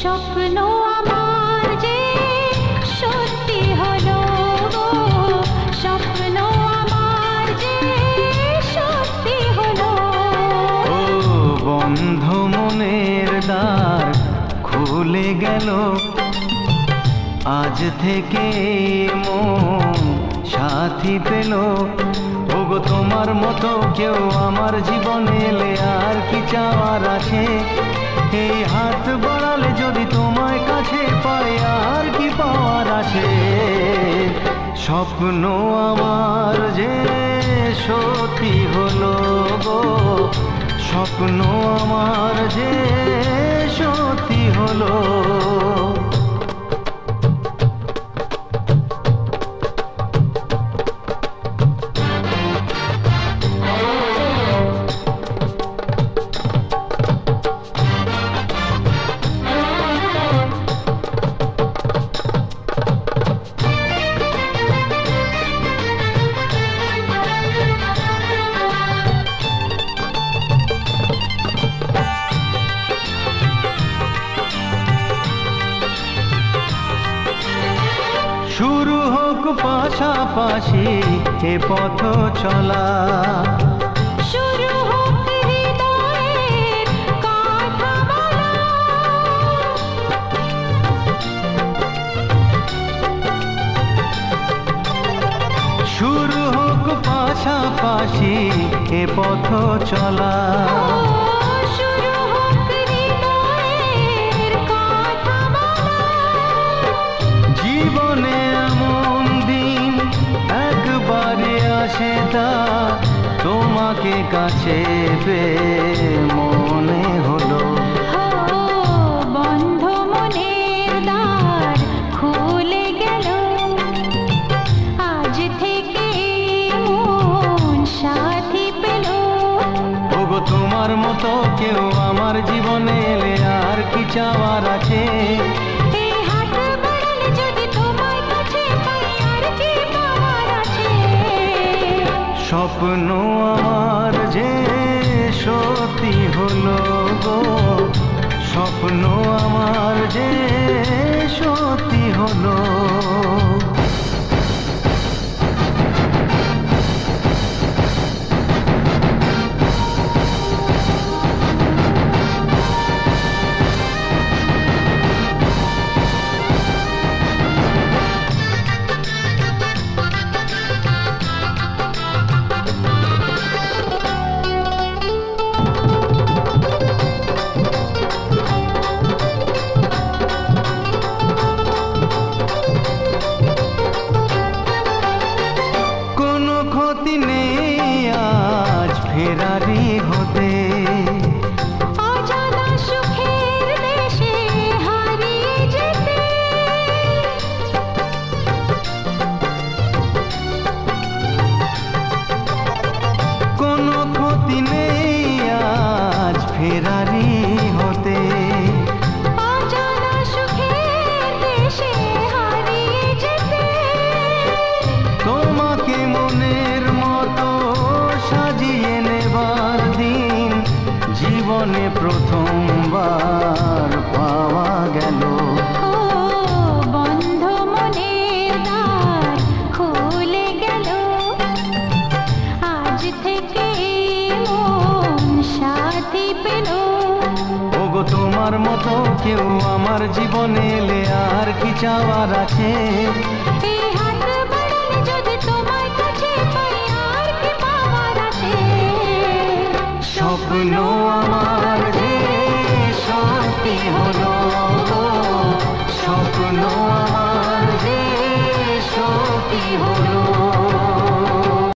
স্বপ্ন আমার যে সত্যি হলো গো, স্বপ্ন আমার যে সত্যি হলো। ও বন্ধ মনের দ্বার খুলে গেল, আজ থেকে মন সাথী পেল। ওগো তোমার মতো কেউ আমার জীবনে এলে আর কি চাওয়ার আছে? এই হাত বাড়ালে যদি তোমায় কাছে পাই আর কি পাওয়ার আছে? স্বপ্ন আমার যে সত্যি হলো গো, স্বপ্ন আমার যে সত্যি হলো। শুরু হোক পাশাপাশি এ পথ চলা, শুরু হোক হৃদয়ের কথা বলা, শুরু হোক পাশাপাশি এ পথ চলা। শুরু হোক হৃদয়ের কথা বলা। জীবনে এমন দিন একবারে আসে তা তোমাকে কাছে পেয়ে মনে হলো। বন্ধ মনের দ্বার খুলে গেল, আজ থেকে মন সাথী পেল। ওগো তোমার মতো কেউ আমার জীবনে এলে আর কি চাওয়ার আছে? এই হাত বাড়ালে যদি তোমায় কাছে পাই আর কি পাওয়ার আছে? স্বপ্ন আমার যে সত্যি হলো গো, স্বপ্ন আমার যে সত্যি হলো। ক্ষতি নেই আজ ফেরারি হতে, অজানা সুখের দেশে হারিয়ে যেতে। কোনো ক্ষতি নেই আজ ফেরারি হতে, অজানা সুখের দেশে হারিয়ে যেতে। তোমাকে মনের মতো সাজিয়ে নেবার দিন জীবনে প্রথমবার পাওয়া গেল। ও বন্ধ মনের দ্বার খুলে গেল, আজ থেকে মন সাথী পেল। ওগো তোমার মতো কেউ আমার জীবনে এলে আর কি চাওয়ার আছে?